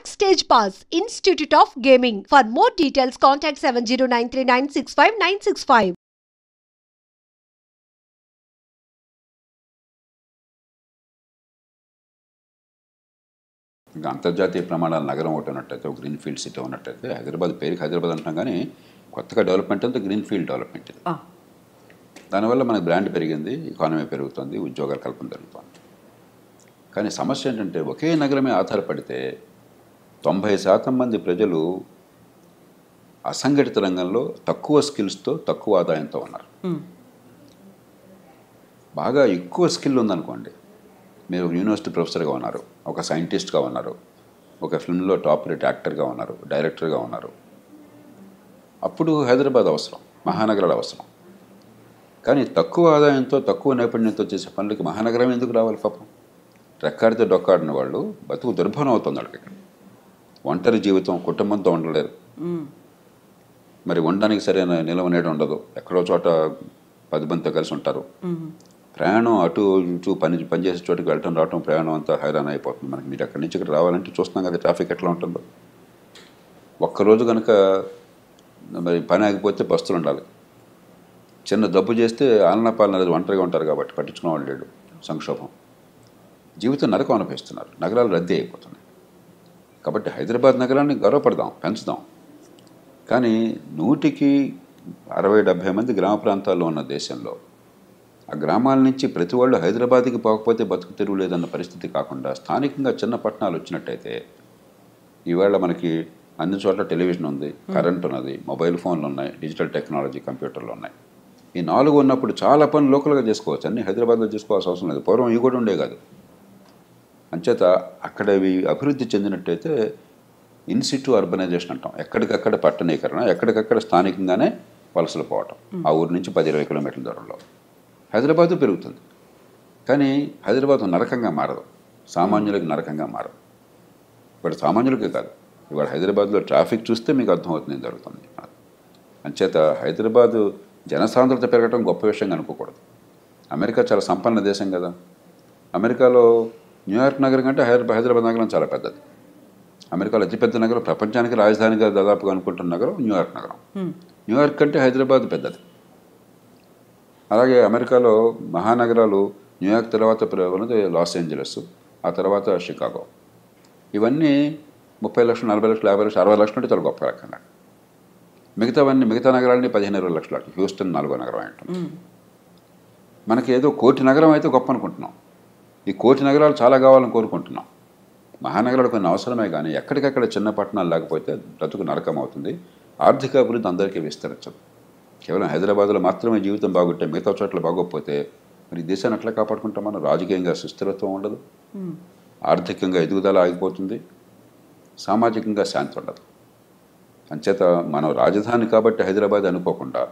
Backstage Pass, Institute of Gaming. For more details, contact 7093965965965. ఇంకా అంతర్జాతీయ ప్రమాణాల నగరం ఒకటి ఉన్నట్టయితే ఒక గ్రీన్ ఫీల్డ్ సిటీ ఉన్నట్టయితే హైదరాబాద్ పేరుకి హైదరాబాద్ అంటాం కానీ కొత్తగా డెవలప్మెంట్ అంతా గ్రీన్ ఫీల్డ్ డెవలప్మెంట్ ఇది. దానివల్ల మనకి బ్రాండ్ పెరిగింది, ఎకానమీ పెరుగుతుంది, ఉద్యోగాల కల్పన జరుగుతుంది. కానీ సమస్య ఏంటంటే ఒకే నగరమే ఆధారపడితే 90% మంది ప్రజలు అసంఘటిత రంగంలో తక్కువ స్కిల్స్తో తక్కువ ఆదాయంతో ఉన్నారు. బాగా ఎక్కువ స్కిల్ ఉందనుకోండి, మీరు యూనివర్సిటీ ప్రొఫెసర్గా ఉన్నారు, ఒక సైంటిస్ట్గా ఉన్నారు, ఒక ఫిల్మ్లో టాప్ రేట్ యాక్టర్గా ఉన్నారు, డైరెక్టర్గా ఉన్నారు, అప్పుడు హైదరాబాద్ అవసరం, మహానగరాలు అవసరం. కానీ తక్కువ ఆదాయంతో తక్కువ నైపుణ్యంతో చేసే పనులకి మహానగరం ఎందుకు రావాలి? పాపం రెక్కాడితే డొక్కాడిన వాళ్ళు బతుకు దుర్భరం అవుతుంది వాళ్ళకి. ఇక్కడ ఒంటరి జీవితం, కుటుంబంతో ఉండలేరు, మరి ఉండడానికి సరైన నిలవ నేడు ఉండదు, ఎక్కడో చోట 10 మందితో కలిసి ఉంటారు. ప్రయాణం అటు ఇటు పనిచేసే చోటుకి వెళ్ళటం రావటం, ప్రయాణం అంతా హైరాన్ అయిపోతుంది మనకి. మీరు అక్కడి నుంచి ఇక్కడ రావాలంటే చూస్తున్నాం కదా ట్రాఫిక్ ఎట్లా ఉంటుందో. ఒక్కరోజు కనుక మరి పని ఆగిపోతే బస్సులు ఉండాలి, చిన్న జబ్బు చేస్తే ఆలనా పాలన అనేది ఒంటరిగా ఉంటారు కాబట్టి పట్టించుకునే వాళ్ళు లేడు, సంక్షోభం, జీవితం నరకం అనిపిస్తున్నారు, నగరాలు రద్దీ అయిపోతున్నాయి. కాబట్టి హైదరాబాద్ నగరాన్ని గౌరవపడదాం, పెంచుదాం. కానీ 100కి 60-70 మంది గ్రామ ప్రాంతాల్లో ఉన్న దేశంలో ఆ గ్రామాల నుంచి ప్రతి వాళ్ళు హైదరాబాద్కి పోకపోతే బతుకు తెరువు లేదన్న పరిస్థితి కాకుండా స్థానికంగా చిన్న పట్టణాలు వచ్చినట్టయితే ఈవేళ మనకి అన్ని చోట్ల టెలివిజన్ ఉంది, కరెంట్ ఉన్నది, మొబైల్ ఫోన్లు ఉన్నాయి, డిజిటల్ టెక్నాలజీ, కంప్యూటర్లు ఉన్నాయి. ఈ 4 ఉన్నప్పుడు చాలా పనులు లోకల్గా చేసుకోవచ్చు, అన్నీ హైదరాబాద్లో చేసుకోవాల్సిన అవసరం లేదు. పూర్వం ఇవి కూడా ఉండే కాదు. అంచేత అక్కడ ఇవి అభివృద్ధి చెందినట్టయితే ఇన్సిటు అర్బనైజేషన్ అంటాం, ఎక్కడికక్కడ పట్టణీకరణ, ఎక్కడికక్కడ స్థానికంగానే వలసలు పోవటం. ఆ ఊరి నుంచి 10-20 కిలోమీటర్ల దూరంలో హైదరాబాదు పెరుగుతుంది. కానీ హైదరాబాద్ నరకంగా మారదు, సామాన్యులకి నరకంగా మారదు. ఇప్పుడు సామాన్యులకే కాదు, ఇవాళ హైదరాబాద్లో ట్రాఫిక్ చూస్తే మీకు అర్థమవుతుంది ఏం జరుగుతుంది. అంచేత హైదరాబాదు జనసాంద్రత పెరగడం గొప్ప విషయంగా అనుకోకూడదు. అమెరికా చాలా సంపన్న దేశం కదా. అమెరికాలో న్యూయార్క్ నగరం కంటే హైదరాబాద్ నగరం చాలా పెద్దది. అమెరికాలో అతిపెద్ద నగరం, ప్రపంచానికి రాజధానిగా దాదాపుగా అనుకుంటున్న నగరం న్యూయార్క్ నగరం. న్యూయార్క్ కంటే హైదరాబాద్ పెద్దది. అలాగే అమెరికాలో మహానగరాలు న్యూయార్క్ తర్వాత ఉన్నది లాస్ ఏంజలస్, ఆ తర్వాత షికాగో. ఇవన్నీ 30 లక్షలు, 40 లక్షలు, 50 లక్షలు, 60 లక్షలు అంటే చాలా గొప్ప రకంగా. మిగతా నగరాలని 15-20 లక్షలు. హ్యూస్టన్ 4వ నగరం అంటాం. మనకి ఏదో కోటి నగరం అయితే గొప్ప అనుకుంటున్నాం, ఈ కోటి నగరాలు చాలా కావాలని కోరుకుంటున్నాం. మహానగరాలు కొన్ని అవసరమే, కానీ ఎక్కడికక్కడ చిన్న పట్టణాలు లేకపోతే బ్రతుకు నరకం అవుతుంది, ఆర్థిక అభివృద్ధి అందరికీ విస్తరించదు. కేవలం హైదరాబాద్లో మాత్రమే జీవితం బాగుంటే మిగతా చోట్ల బాగోకపోతే మరి దేశాన్ని ఎట్లా కాపాడుకుంటాం మనం? రాజకీయంగా సుస్థిరత్వం ఉండదు, ఆర్థికంగా ఎదుగుదల ఆగిపోతుంది, సామాజికంగా శాంతి ఉండదు. అంచేత మనం రాజధాని కాబట్టి హైదరాబాద్ అనుకోకుండా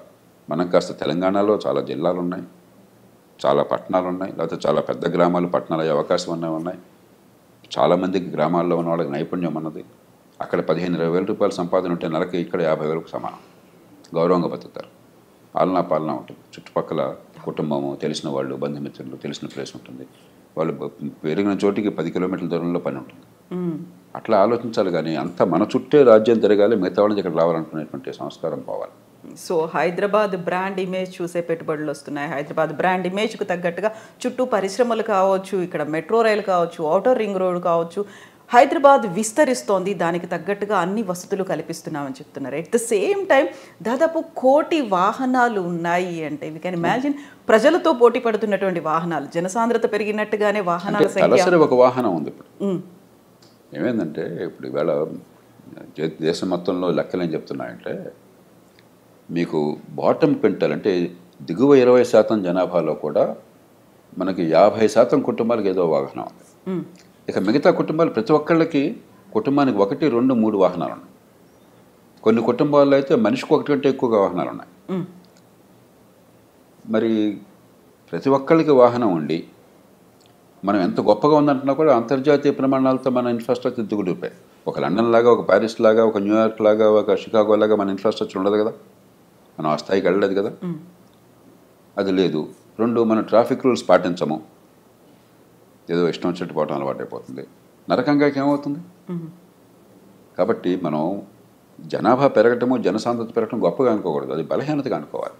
మనం కాస్త తెలంగాణలో చాలా జిల్లాలు ఉన్నాయి, చాలా పట్టణాలు ఉన్నాయి, లేకపోతే చాలా పెద్ద గ్రామాలు పట్టణాలు అయ్యే అవకాశం ఉన్నాయి. చాలామందికి గ్రామాల్లో ఉన్న వాళ్ళకి నైపుణ్యం ఉన్నది. అక్కడ 15-20 వేల రూపాయల సంపాదన ఉంటే నెలకి ఇక్కడ 50,000కు సమానం, గౌరవంగా బతుకుతారు, ఆలనా పాలన ఉంటుంది, చుట్టుపక్కల కుటుంబము, తెలిసిన వాళ్ళు, బంధుమిత్రులు, తెలిసిన ప్లేస్ ఉంటుంది, వాళ్ళు పెరిగిన చోటికి 10 కిలోమీటర్ల దూరంలో పని ఉంటుంది. అట్లా ఆలోచించాలి, కానీ అంతా మన చుట్టే రాజ్యం తిరగాలి, మిగతా వాళ్ళకి ఇక్కడ రావాలనుకునేటువంటి సంస్కారం పోవాలి. సో హైదరాబాద్ బ్రాండ్ ఇమేజ్ చూసే పెట్టుబడులు వస్తున్నాయి. హైదరాబాద్ బ్రాండ్ ఇమేజ్కు తగ్గట్టుగా చుట్టూ పరిశ్రమలు కావచ్చు, ఇక్కడ మెట్రో రైలు కావచ్చు, ఔటర్ రింగ్ రోడ్ కావచ్చు, హైదరాబాద్ విస్తరిస్తోంది, దానికి తగ్గట్టుగా అన్ని వసతులు కల్పిస్తున్నామని చెప్తున్నారు. ఎట్ ద సేమ్ టైం దాదాపు 1 కోటి వాహనాలు ఉన్నాయి అంటే వీ కెన్ ఇమాజిన్ ప్రజలతో పోటీ పడుతున్నటువంటి వాహనాలు, జనసాంద్రత పెరిగినట్టుగానే వాహనాల సంఖ్య. ఒక వాహనం ఉంది ఇప్పుడు. ఏమైందంటే ఇప్పుడు ఈవేళ దేశం మొత్తంలో లెక్కలు ఏం చెప్తున్నాయంటే, మీకు బాటమ్ క్వింటల్ అంటే దిగువ 20% జనాభాలో కూడా మనకి 50% కుటుంబాలకు ఏదో వాహనం ఉంది. ఇక మిగతా కుటుంబాలు ప్రతి ఒక్కళ్ళకి కుటుంబానికి 1, 2, 3 వాహనాలు ఉన్నాయి. కొన్ని కుటుంబాల్లో అయితే మనిషికి 1 కంటే ఎక్కువగా వాహనాలు ఉన్నాయి. మరి ప్రతి ఒక్కళ్ళకి వాహనం ఉండి మనం ఎంత గొప్పగా ఉందంటున్నా కూడా అంతర్జాతీయ ప్రమాణాలతో మన ఇన్ఫ్రాస్ట్రక్చర్ దిగుడిపోయి, ఒక లండన్ లాగా, ఒక ప్యారిస్ లాగా, ఒక న్యూయార్క్ లాగా, ఒక షికాగో లాగా మన ఇన్ఫ్రాస్ట్రక్చర్ ఉండదు కదా, మనం ఆ స్థాయికి వెళ్ళలేదు కదా, అది లేదు. 2, మనం ట్రాఫిక్ రూల్స్ పాటించము, ఏదో ఇష్టం వచ్చినట్టు పోవటం అలవాటు అయిపోతుంది. నరకంగా ఏమవుతుంది? కాబట్టి మనం జనాభా పెరగటము జనసాంద్రత పెరగటం గొప్పగా అనుకోకూడదు, అది బలహీనతగా అనుకోవాలి.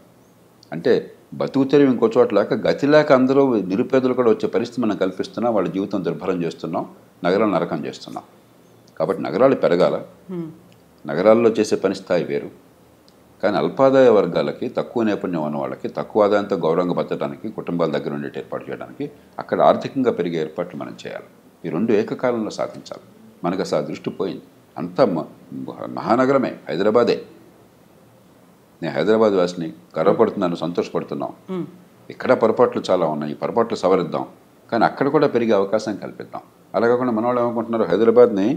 అంటే బతుకు తెరివి ఇంకో చోట లేక గతి లేక అందరూ నిరుపేదలు కూడా వచ్చే పరిస్థితి మనం కల్పిస్తున్నాం, వాళ్ళ జీవితం దుర్భరం చేస్తున్నాం, నగరాలు నరకం చేస్తున్నాం. కాబట్టి నగరాలు పెరగాల, నగరాల్లో చేసే పని స్థాయి వేరు. కానీ అల్పాదాయ వర్గాలకి, తక్కువ నేపథ్యం ఉన్న వాళ్ళకి, తక్కువ ఆదాయంతో గౌరవంగా బతకడానికి, కుటుంబాల దగ్గర ఉండేటి ఏర్పాటు చేయడానికి అక్కడ ఆర్థికంగా పెరిగే ఏర్పాట్లు మనం చేయాలి. ఈ రెండు ఏకకాలంలో సాధించాలి. మనకు అసలు ఆ దృష్టి పోయింది. అంతా మహానగరమే, హైదరాబాదే. నేను హైదరాబాద్ వాసిని, గర్వపడుతున్నాను, సంతోషపడుతున్నాం. ఇక్కడ పొరపాట్లు చాలా ఉన్నాయి, ఈ పొరపాట్లు సవరిద్దాం, కానీ అక్కడ కూడా పెరిగే అవకాశం కల్పిద్దాం. అలా కాకుండా మన వాళ్ళు ఏమనుకుంటున్నారు, హైదరాబాద్ని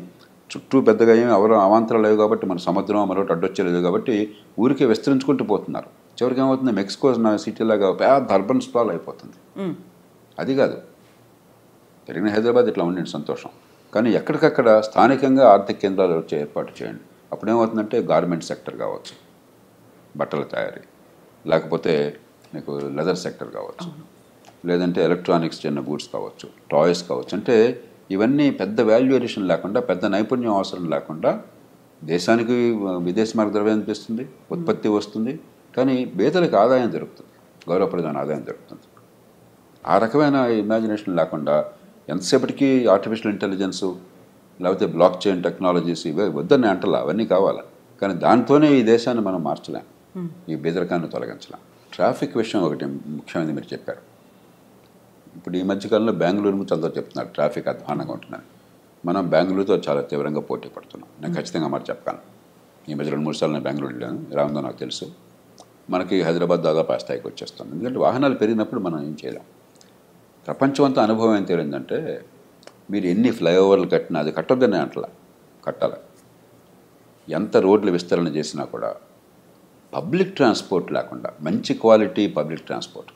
చుట్టూ పెద్దగా ఏమి అవాంతరాలు లేవు కాబట్టి, మన సముద్రం మరొకటి అడ్డొచ్చేలేదు కాబట్టి ఊరికే విస్తరించుకుంటూ పోతున్నారు. చివరికి ఏమవుతుంది, మెక్సికో సిటీలాగా పెద్ద అర్బన్ స్ప్రాల్ అయిపోతుంది. అది కాదు, పెరిగిన హైదరాబాద్ ఇట్లా ఉండండి, సంతోషం. కానీ ఎక్కడికక్కడ స్థానికంగా ఆర్థిక కేంద్రాలు వచ్చే ఏర్పాటు చేయండి. అప్పుడు ఏమవుతుందంటే గార్మెంట్ సెక్టర్ కావచ్చు, బట్టల తయారీ, లేకపోతే మీకు లెదర్ సెక్టర్ కావచ్చు, లేదంటే ఎలక్ట్రానిక్స్ చిన్న గూడ్స్ కావచ్చు, టాయ్స్ కావచ్చు. అంటే ఇవన్నీ పెద్ద వాల్యూ ఎడిషన్ లేకుండా, పెద్ద నైపుణ్యం అవసరం లేకుండా దేశానికి విదేశీ మార్గ ద్రవ్యం అనిపిస్తుంది, ఉత్పత్తి వస్తుంది, కానీ పేదలకు ఆదాయం దొరుకుతుంది, గౌరవప్రదమైన ఆదాయం దొరుకుతుంది. ఆ రకమైన ఇమాజినేషన్ లేకుండా ఎంతసేపటికి ఆర్టిఫిషియల్ ఇంటెలిజెన్సు లేకపోతే బ్లాక్ చైన్ టెక్నాలజీస్ ఇవే వద్దని అంటలా, అవన్నీ కావాలి. కానీ దాంతోనే ఈ దేశాన్ని మనం మార్చలేం, ఈ బెదరికాన్ని తొలగించలేం. ట్రాఫిక్ విషయం ఒకటి ముఖ్యమైనది మీరు చెప్పారు. ఇప్పుడు ఈ మధ్యకాలంలో బెంగళూరు గురించి అందరూ చెప్తున్నారు ట్రాఫిక్ అధ్వానంగా ఉంటుందని. మనం బెంగళూరుతో చాలా తీవ్రంగా పోటీ పడుతున్నాం. నేను ఖచ్చితంగా మాట చెప్పాను. ఈ మధ్య 2-3 సార్లు నేను బెంగళూరు వెళ్ళాను, ఎలా ఉందో నాకు తెలుసు. మనకి హైదరాబాద్ దాదాపు ఆ స్థాయికి వచ్చేస్తాం. ఎందుకంటే వాహనాలు పెరిగినప్పుడు మనం ఏం చేయలేం. ప్రపంచం అంతా అనుభవం ఏం తెలియదంటే, మీరు ఎన్ని ఫ్లైఓవర్లు కట్టినా అది కట్టొద్దని అంటలా, కట్టాలి. ఎంత రోడ్లు విస్తరణ చేసినా కూడా పబ్లిక్ ట్రాన్స్పోర్ట్ లేకుండా, మంచి క్వాలిటీ పబ్లిక్ ట్రాన్స్పోర్ట్,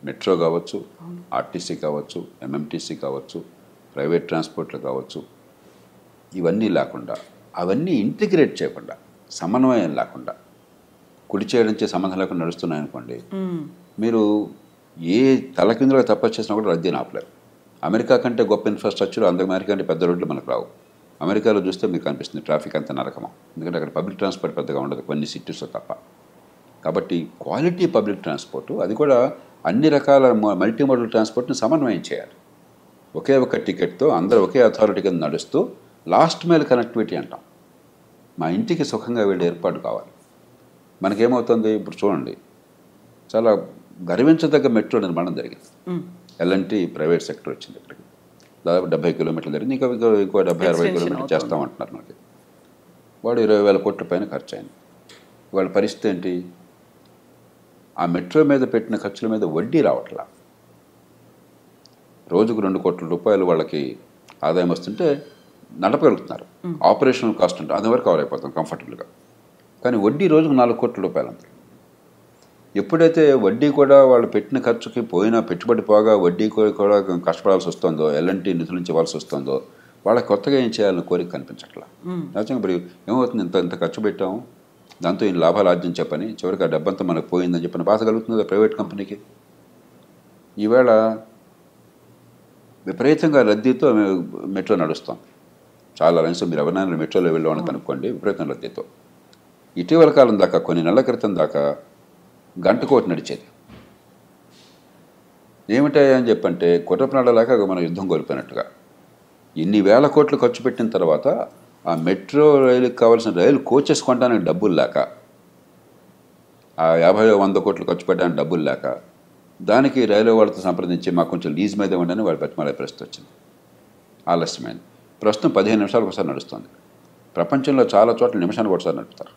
మెట్రో కావచ్చు, ఆర్టీసీ కావచ్చు, ఎంఎంటీసీ కావచ్చు, ప్రైవేట్ ట్రాన్స్పోర్ట్లు కావచ్చు, ఇవన్నీ లేకుండా, అవన్నీ ఇంటిగ్రేట్ చేయకుండా, సమన్వయం లేకుండా, కుడి చేయడానికి సంబంధం లేకుండా నడుస్తున్నాయనుకోండి, మీరు ఏ తలకిందులుగా తప్ప చేసినా కూడా రద్దీని ఆపలేరు. అమెరికా కంటే గొప్ప ఇన్ఫ్రాస్ట్రక్చర్, అమెరికా కంటే పెద్ద రోడ్లు మనకు రావు. అమెరికాలో చూస్తే మీకు కనిపిస్తుంది ట్రాఫిక్ అంత నరకమం, ఎందుకంటే అక్కడ పబ్లిక్ ట్రాన్స్పోర్ట్ పెద్దగా ఉండదు, కొన్ని సిటీస్లో తప్ప. కాబట్టి క్వాలిటీ పబ్లిక్ ట్రాన్స్పోర్టు, అది కూడా అన్ని రకాల మల్టీ మోడల్ ట్రాన్స్పోర్ట్ని సమన్వయం చేయాలి. ఒకే ఒక టికెట్తో అందరూ ఒకే అథారిటీ కింద నడుస్తూ లాస్ట్ మైల్ కనెక్టివిటీ అంటాం. మా ఇంటికి సుఖంగా వెళ్ళే ఏర్పాటు కావాలి. మనకేమవుతుంది, ఇప్పుడు చూడండి, చాలా గర్వించదగ్గ మెట్రో నిర్మాణం జరిగింది. ఎల్ఎన్టీ ప్రైవేట్ సెక్టర్ వచ్చింది ఇక్కడికి, దాదాపు 70 కిలోమీటర్లు జరిగింది. ఇంకో 70-60 కిలోమీటర్లు చేస్తామంటున్నారు. మనకి వాడు 20,000 కోట్ల పైన ఖర్చు అయింది. వాళ్ళ పరిస్థితి ఏంటి, ఆ మెట్రో మీద పెట్టిన ఖర్చుల మీద వడ్డీ రావట్లా. రోజుకు 2 కోట్ల రూపాయలు వాళ్ళకి ఆదాయం వస్తుంటే నడపగలుగుతున్నారు. ఆపరేషనల్ కాస్ట్ అంటే అది వరకు కవర్ అయిపోతాం కంఫర్టబుల్గా. కానీ వడ్డీ రోజుకు 4 కోట్ల రూపాయలు అంతే. ఎప్పుడైతే వడ్డీ కూడా వాళ్ళు పెట్టిన ఖర్చుకి పోయినా, పెట్టుబడి పోగా వడ్డీ కూడా కష్టపడాల్సి వస్తుందో, ఎల్ఎన్టీ నిధుల నుంచి ఇవ్వాల్సి వస్తుందో, వాళ్ళకి కొత్తగా ఏం చేయాలని కోరిక కనిపించట్లా. నిజంగా ఇప్పుడు ఏమవుతుంది, ఇంత ఖర్చు పెట్టాము, దాంతో ఈ లాభాలు ఆర్జించే పని, చివరికి ఆ డబ్బంతా మనకు పోయిందని చెప్పిన బాధ కలుగుతుంది ప్రైవేట్ కంపెనీకి. ఈవేళ విపరీతంగా రద్దీతో మెట్రో నడుస్తాం. చాలా లైన్స్, మీరు ఎవరైనా మెట్రోలో వెళ్ళామని కనుక్కోండి, విపరీతం రద్దీతో. ఇటీవల కాలం దాకా, కొన్ని నెలల క్రితం దాకా గంటకోటి నడిచేది. ఏమిటాయా అని చెప్పంటే, కుట్రప్రణాళిక మనం యుద్ధం కోల్పోయినట్టుగా. ఇన్ని వేల కోట్లు ఖర్చు పెట్టిన తర్వాత ఆ మెట్రో రైలుకి కావాల్సిన రైలు కోచెస్ కొనడానికి డబ్బులు లేక, ఆ 50-100 కోట్లు ఖర్చు పెట్టడానికి డబ్బులు లేక, దానికి రైల్వే వాళ్ళతో సంప్రదించి మాకు కొంచెం లీజ్ మీద ఉండని వాళ్ళు బతిమాలే పరిస్థితి వచ్చింది. ఆలస్యమైంది. ప్రస్తుతం 15 నిమిషాలకు ఒకసారి నడుస్తుంది. ప్రపంచంలో చాలా చోట్ల నిమిషానికి ఒకసారి నడుపుతారు.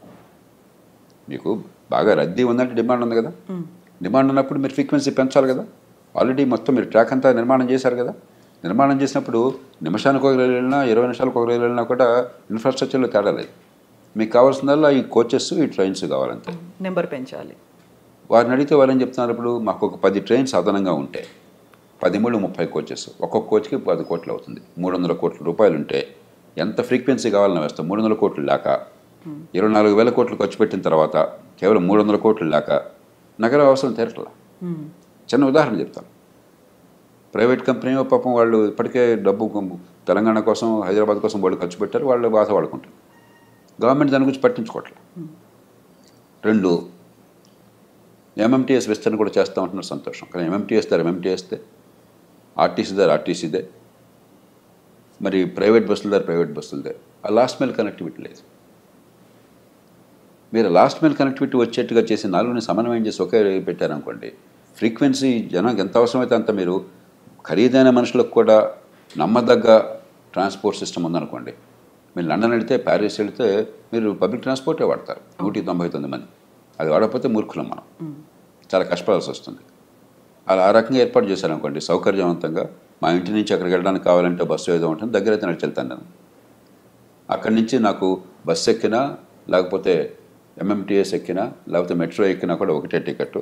మీకు బాగా రద్దీ ఉందంటే డిమాండ్ ఉంది కదా, డిమాండ్ ఉన్నప్పుడు మీరు ఫ్రీక్వెన్సీ పెంచాలి కదా. ఆల్రెడీ మొత్తం మీరు ట్రాక్ అంతా నిర్మాణం చేశారు కదా. నిర్మాణం చేసినప్పుడు నిమిషానికి ఒక రైలు వెళ్ళినా, 20 నిమిషాలకు ఒక రైలు వెళ్ళినా కూడా ఇన్ఫ్రాస్ట్రక్చర్లో తేడా లేదు. మీకు కావాల్సిందల్లా ఈ కోచెస్, ఈ ట్రైన్స్ కావాలంటే నెంబర్ పెంచాలి. వారిని అడిగితే వాళ్ళు ఏం చెప్తున్నారు, ఇప్పుడు మాకు ఒక 10 ట్రైన్స్ అదనంగా ఉంటే 10-30 కోచెస్, ఒక్కొక్క కోచ్కి 10 కోట్లు అవుతుంది. 300 కోట్ల రూపాయలు ఉంటే ఎంత ఫ్రీక్వెన్సీ కావాలని వేస్తాం. 300 కోట్లు లేక 24,000 కోట్లు ఖర్చు పెట్టిన తర్వాత కేవలం 300 కోట్లు లేక నగర అవసరం తీరట్లా. చిన్న ఉదాహరణ చెప్తాను. ప్రైవేట్ కంపెనీ పాపం వాళ్ళు ఇప్పటికే డబ్బు తెలంగాణ కోసం హైదరాబాద్ కోసం వాళ్ళు ఖర్చు పెట్టారు, వాళ్ళు బాధ వాడుకుంటారు. గవర్నమెంట్ దాని గురించి పట్టించుకోవట్లేదు. 2, ఎంఎంటీఎస్ విస్తరణ కూడా చేస్తూ ఉంటున్నారు, సంతోషం. కానీ ఎంఎంటీఎస్దే, ఆర్టీసీదే, మరి ప్రైవేట్ బస్సులదే. ఆ లాస్ట్ మైల్ కనెక్టివిటీ లేదు. మీరు లాస్ట్ మైల్ కనెక్టివిటీ వచ్చేట్టుగా చేసి 4ని సమన్వయం చేసి ఒకే పెట్టారనుకోండి, ఫ్రీక్వెన్సీ జనానికి ఎంత అవసరమైతే అంత మీరు ఖరీదైన మనుషులకు కూడా నమ్మదగ్గ ట్రాన్స్పోర్ట్ సిస్టమ్ ఉందనుకోండి. మీరు లండన్ వెళితే, ప్యారిస్ వెళితే మీరు పబ్లిక్ ట్రాన్స్పోర్టే వాడతారు 199 మంది. అది వాడకపోతే మూర్ఖులం మనం, చాలా కష్టపడాల్సి వస్తుంది. అలా ఆ రకంగా ఏర్పాటు చేశారనుకోండి సౌకర్యవంతంగా. మా ఇంటి నుంచి అక్కడికి వెళ్ళడానికి కావాలంటే బస్సు ఏదో ఉంటుంది, దగ్గర అయితే నడిచి వెళ్తాను నేను. అక్కడి నుంచి నాకు బస్సు ఎక్కినా, లేకపోతే ఎంఎంటీఎస్ ఎక్కినా, లేకపోతే మెట్రో ఎక్కినా కూడా ఒకటే టికెట్.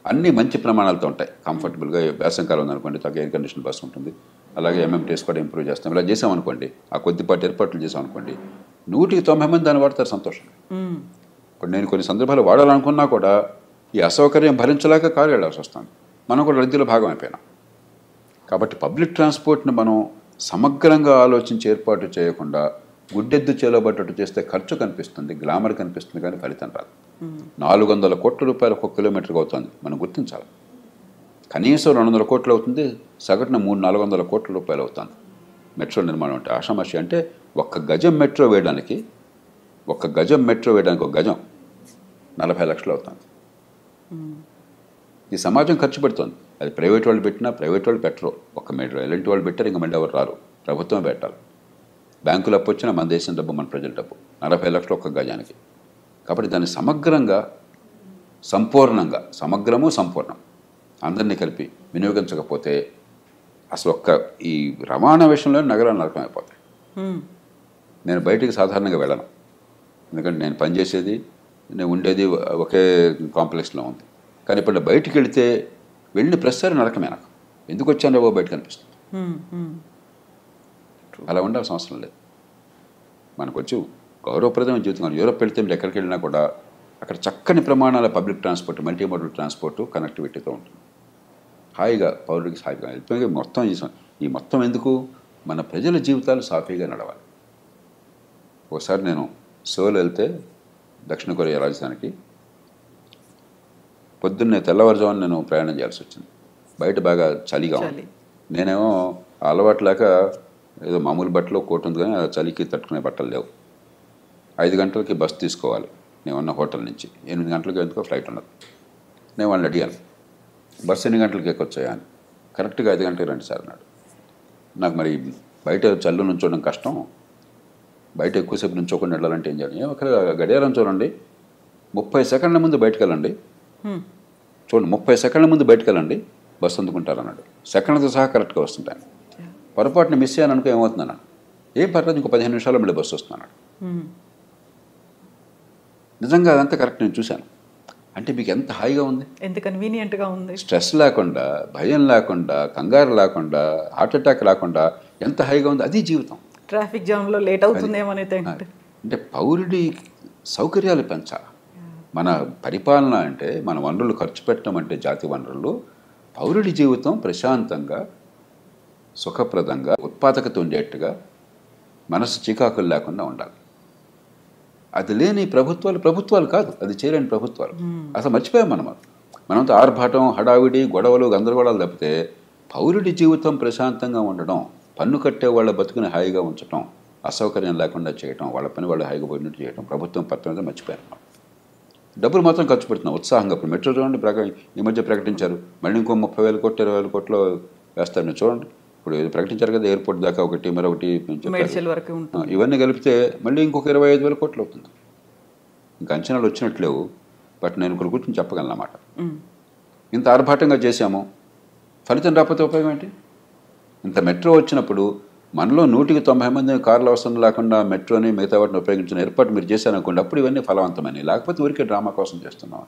అన్నీ మంచి ప్రమాణాలతో ఉంటాయి, కంఫర్టబుల్గా. వేసంకాలం ఉందనుకోండి తగ్గ ఎయిర్ కండిషన్ బస్సు ఉంటుంది. అలాగే ఎంఎంటీఎస్ కూడా ఇంప్రూవ్ చేస్తాం. ఇలా చేసామనుకోండి, ఆ కొద్దిపాటి ఏర్పాట్లు చేసామనుకోండి, 190 మంది దాన్ని వాడతారు సంతోషంగా. ఇప్పుడు నేను కొన్ని సందర్భాలు వాడాలనుకున్నా కూడా ఈ అసౌకర్యం భరించలేక కారు వెళ్ళాల్సి వస్తుంది. మనం కూడా రద్దీలో భాగం అయిపోయినాం. కాబట్టి పబ్లిక్ ట్రాన్స్పోర్ట్ని మనం సమగ్రంగా ఆలోచించి ఏర్పాటు చేయకుండా గుడ్డెద్దు చేలబడ్డట్టు చేస్తే ఖర్చు కనిపిస్తుంది, గ్లామర్ కనిపిస్తుంది, కానీ ఫలితం రాదు. 400 కోట్ల రూపాయలు ఒక్కొక్క కిలోమీటర్కి అవుతుంది, మనం గుర్తించాలి. కనీసం 200 కోట్లు అవుతుంది, సగటున 300-400 కోట్ల రూపాయలు అవుతుంది మెట్రో నిర్మాణం. అంటే ఆషామాషి. అంటే ఒక్క గజం మెట్రో వేయడానికి ఒక గజం 40 లక్షలు అవుతుంది. ఈ సమాజం ఖర్చు పెడుతుంది. అది ప్రైవేట్ వాళ్ళు పెట్టినా, ప్రైవేట్ వాళ్ళు పెట్టరు. ఒక్క మెట్రో ఎలాంటి వాళ్ళు పెట్టారు, ఇంక మళ్ళీ ఎవరు రారు, ప్రభుత్వమే పెట్టాలి. బ్యాంకులు అప్పు వచ్చినా మన దేశం డబ్బు, మన ప్రజల డబ్బు. 40 లక్షలు ఒక్క గజానికి. కాబట్టి దాన్ని సమగ్రంగా, సంపూర్ణంగా, సంపూర్ణం అందరినీ కలిపి వినియోగించకపోతే అసలు ఈ రవాణా విషయంలో నగరాలు నరకమైపోతాయి. నేను బయటికి సాధారణంగా వెళ్ళను, ఎందుకంటే నేను పనిచేసేది, నేను ఉండేది ఒకే కాంప్లెక్స్లో ఉంది. కానీ ఇప్పుడు బయటికి వెళితే వెళ్ళిన ప్రతిసారి నరకమే. నాకు ఎందుకు వచ్చానో బయటకు అనిపిస్తుంది. అలా ఉండాల్సిన అవసరం లేదు. మనకు వచ్చి గౌరవప్రదమైన జీవితం. యూరోప్ వెళ్తే మీరు ఎక్కడికి వెళ్ళినా కూడా అక్కడ చక్కని ప్రమాణాల పబ్లిక్ ట్రాన్స్పోర్ట్, మల్టీమోడల్ ట్రాన్స్పోర్ట్ కనెక్టివిటీతో ఉంటుంది. హాయిగా పౌరుడికి హాయిగా వెళ్ళిపోయి ఈ మొత్తం ఎందుకు, మన ప్రజల జీవితాలు సాఫీగా నడవాలి. ఒకసారి నేను సోల్ వెళ్తే, దక్షిణ కొరియా రాజధానికి, పొద్దున్నే తెల్లవారుజామున నేను ప్రయాణం చేయాల్సి వచ్చింది. బయట బాగా చలిగా ఉంది. నేనేమో అలవాటు లేక ఏదో మామూలు బట్టలు కోట్ ఉంది, కానీ చలికి తట్టుకునే బట్టలు లేవు. 5 గంటలకి బస్ తీసుకోవాలి నేను ఉన్న హోటల్ నుంచి. 8 గంటలకి ఎందుకో ఫ్లైట్ ఉన్నది. నేను వాళ్ళని అడిగాను, బస్సు ఎన్ని గంటలకి ఎక్కొచ్చాయా అని. కరెక్ట్గా 5 గంటలకు రండి సార్ అన్నాడు. నాకు మరి బయట చల్లు నుంచోవడం కష్టం, బయట ఎక్కువసేపు నుంచోకుండా వెళ్ళాలంటే ఏం చేయాలి? ఒక గడియారం చూడండి, 30 సెకండ్ల ముందు బయటకు వెళ్ళండి, చూడండి 30 సెకండ్ల ముందు బయటకు వెళ్ళండి, బస్సు అందుకుంటారన్నాడు. సెకండ్తో సహా కరెక్ట్గా వస్తుంటాను. పొరపాటున మిస్ అయ్యాను అనుకో ఏమవుతున్నాను, ఏం పర్లేదు, ఇంకో 15 నిమిషాల్లో మళ్ళీ బస్సు వస్తున్నాడు. నిజంగా అదంతా కరెక్ట్, నేను చూశాను. అంటే మీకు ఎంత హాయిగా ఉంది, ఎంత కన్వీనియంట్గా ఉంది. స్ట్రెస్ లేకుండా, భయం లేకుండా, కంగారు లేకుండా, హార్ట్ అటాక్ లేకుండా ఎంత హాయిగా ఉంది. అది జీవితం. ట్రాఫిక్ జామ్లో లేట్ అవుతుందేమో అంటే పౌరుడి సౌకర్యాలు పెంచాలి. మన పరిపాలన అంటే, మన వనరులు ఖర్చు పెట్టడం అంటే, జాతి వనరులు, పౌరుడి జీవితం ప్రశాంతంగా, సుఖప్రదంగా, ఉత్పాదకత ఉండేట్టుగా, మనసు చికాకులు లేకుండా ఉండాలి. అది లేని ప్రభుత్వాలు కాదు, అది చేయలేని ప్రభుత్వాలు. అసలు మర్చిపోయాం మనంతా ఆర్భాటం, హడావిడి, గొడవలు, గందరగోళాలు తప్పితే పౌరుడి జీవితం ప్రశాంతంగా ఉండడం, పన్ను కట్టే వాళ్ళ బతుకుని హాయిగా ఉంచడం, అసౌకర్యం లేకుండా చేయటం, వాళ్ళ పని వాళ్ళు హాయిగా పోయినట్టు చేయడం, ప్రభుత్వం పత్రం మర్చిపోయారు. డబ్బులు మాత్రం ఖర్చు పెడుతున్నాం ఉత్సాహంగా. ఇప్పుడు మెట్రో చూడండి, ఈ మధ్య ప్రకటించారు, మళ్ళీ ఇంకో 30,000 కోట్లు 20,000 కోట్లు వేస్తారు. మీరు చూడండి, ఇప్పుడు ప్రకటించారు కదా, ఎయిర్పోర్ట్ దాకా ఒకటి, మరొకటి, ఇవన్నీ కలిపితే మళ్ళీ ఇంకొక 25,000 కోట్లు అవుతుంది. ఇంకా అంచనాలు వచ్చినట్లేవు, బట్ నేను ఇక్కడ కూర్చొని చెప్పగలను అన్నమాట. ఇంత ఆర్భాటంగా చేశాము, ఫలితం రాకపోతే ఉపయోగం ఏంటి? ఇంత మెట్రో వచ్చినప్పుడు మనలో 190 మంది కార్లు అవసరం లేకుండా మెట్రోని, మిగతా వాటిని ఉపయోగించిన ఏర్పాటు మీరు చేశారనుకోండి, అప్పుడు ఇవన్నీ ఫలవంతమైనవి. లేకపోతే ఊరికే డ్రామా కోసం చేస్తున్నాం.